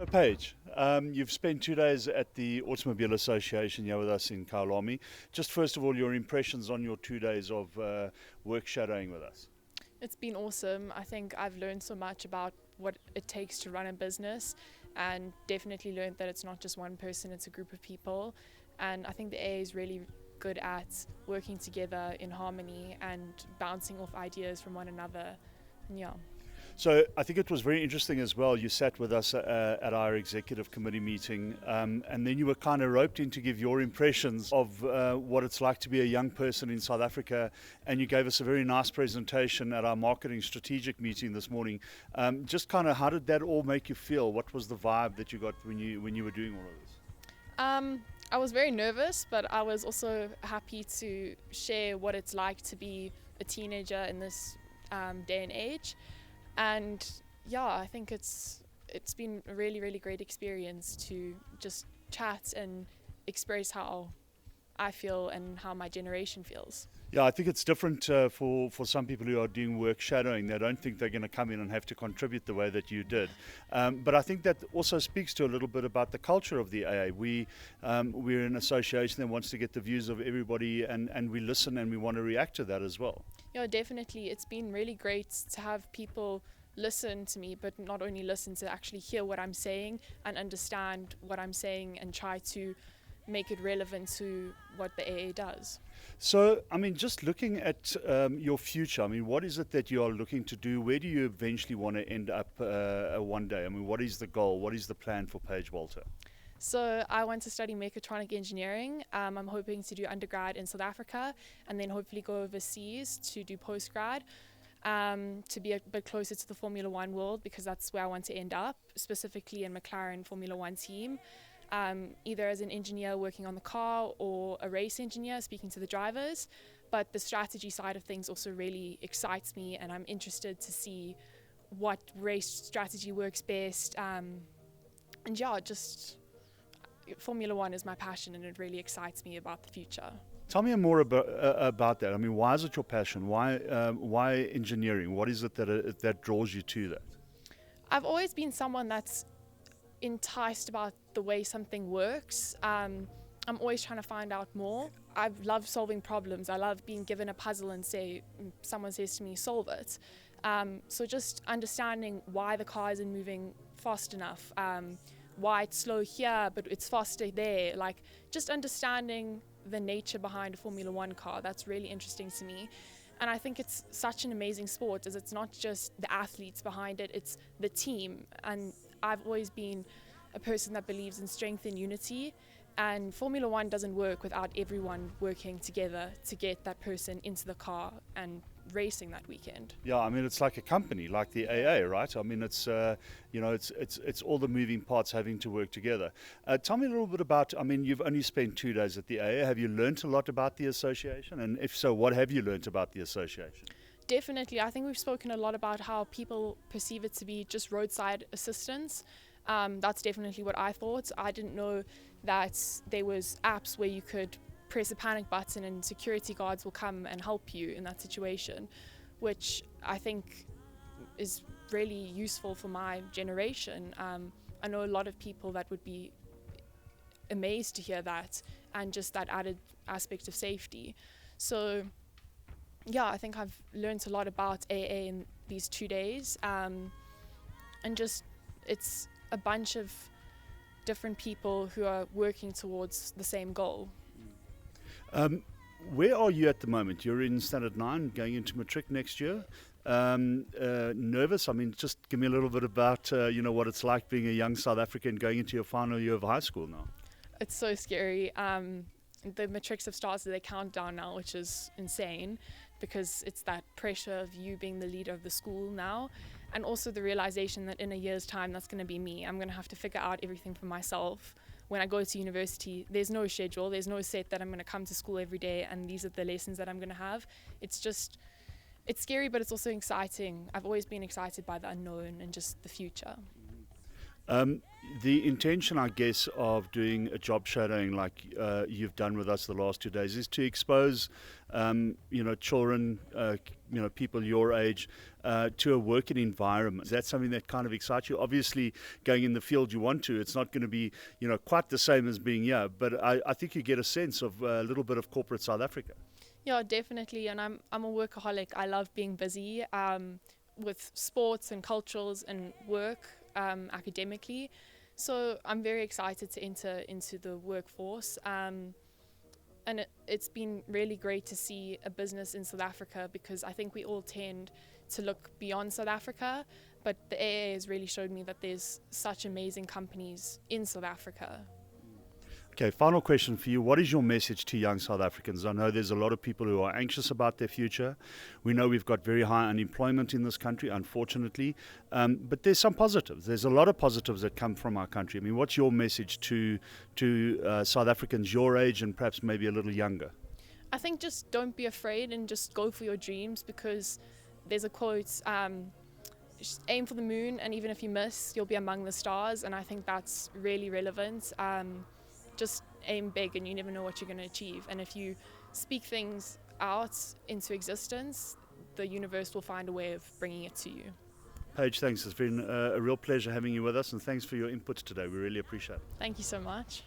Paige, you've spent 2 days at the Automobile Association here with us in Kaulami. Just first of all, your impressions on your 2 days of work shadowing with us. It's been awesome. I think I've learned so much about what it takes to run a business, and definitely learned that it's not just one person, it's a group of people. And I think the AA is really good at working together in harmony and bouncing off ideas from one another. And yeah. So I think it was very interesting as well. You sat with us at our executive committee meeting, and then you were kind of roped in to give your impressions of what it's like to be a young person in South Africa, and you gave us a very nice presentation at our marketing strategic meeting this morning. Just kind of, how did that all make you feel? What was the vibe that you got when you were doing all of this? I was very nervous, but I was also happy to share what it's like to be a teenager in this day and age. And yeah, I think it's been a really, really great experience to just chat and express how I feel and how my generation feels. Yeah, I think it's different for some people who are doing work shadowing. They don't think they're going to come in and have to contribute the way that you did. But I think that also speaks to a little bit about the culture of the AA. We're an association that wants to get the views of everybody, and we listen and we want to react to that as well. Yeah, definitely. It's been really great to have people listen to me, but not only listen, to actually hear what I'm saying and understand what I'm saying and try to make it relevant to what the AA does. So, I mean, just looking at your future, I mean, what is it that you are looking to do? Where do you eventually want to end up one day? I mean, what is the goal? What is the plan for Paige Walter? So I want to study mechatronic engineering. I'm hoping to do undergrad in South Africa and then hopefully go overseas to do postgrad, to be a bit closer to the Formula One world, because that's where I want to end up, specifically in McLaren Formula One team. Either as an engineer working on the car or a race engineer speaking to the drivers. But the strategy side of things also really excites me, and I'm interested to see what race strategy works best. And yeah, just Formula One is my passion, and it really excites me about the future. Tell me more about that. I mean, why is it your passion? Why engineering? What is it that draws you to that? I've always been someone that's enticed about the way something works. I'm always trying to find out more. I love solving problems. I love being given a puzzle and someone says to me, solve it. So just understanding why the car isn't moving fast enough, why it's slow here but it's faster there, like just understanding the nature behind a Formula One car. That's really interesting to me. And I think it's such an amazing sport, as it's not just the athletes behind it, it's the team. And I've always been a person that believes in strength and unity, and Formula One doesn't work without everyone working together to get that person into the car and racing that weekend. Yeah, I mean, it's like a company, like the AA, right? I mean, it's it's all the moving parts having to work together. Tell me a little bit about, I mean, you've only spent 2 days at the AA. Have you learnt a lot about the association? And if so, what have you learnt about the association? Definitely. I think we've spoken a lot about how people perceive it to be just roadside assistance. That's definitely what I thought. I didn't know that there was apps where you could press a panic button and security guards will come and help you in that situation, which I think is really useful for my generation. I know a lot of people that would be amazed to hear that, and just that added aspect of safety. So yeah, I think I've learned a lot about AA in these 2 days, and just it's a bunch of different people who are working towards the same goal. Where are you at the moment? You're in Standard 9, going into Matric next year. Nervous? I mean, just give me a little bit about what it's like being a young South African going into your final year of high school now. It's so scary. The Matrics have started their countdown now, which is insane, because it's that pressure of you being the leader of the school now, and also the realization that in a year's time that's going to be me. I'm going to have to figure out everything for myself. When I go to university, there's no schedule, there's no set that I'm going to come to school every day and these are the lessons that I'm going to have. It's scary, but it's also exciting. I've always been excited by the unknown and just the future. The intention, I guess, of doing a job shadowing like you've done with us the last 2 days is to expose, children, people your age to a working environment. Is that something that kind of excites you? Obviously, going in the field you want to, it's not going to be quite the same as being here, but I think you get a sense of a little bit of corporate South Africa. Yeah, definitely. And I'm a workaholic. I love being busy with sports and culturals and work academically. So I'm very excited to enter into the workforce. And it's been really great to see a business in South Africa, because I think we all tend to look beyond South Africa, but the AA has really showed me that there's such amazing companies in South Africa. Okay, final question for you. What is your message to young South Africans? I know there's a lot of people who are anxious about their future. We know we've got very high unemployment in this country, unfortunately. But there's some positives. There's a lot of positives that come from our country. I mean, what's your message to South Africans your age and perhaps maybe a little younger? I think just don't be afraid and just go for your dreams, because there's a quote, just aim for the moon, and even if you miss, you'll be among the stars. And I think that's really relevant. Just aim big, and you never know what you're going to achieve. And if you speak things out into existence, the universe will find a way of bringing it to you. Paige, thanks. It's been a real pleasure having you with us, and thanks for your input today. We really appreciate it. Thank you so much.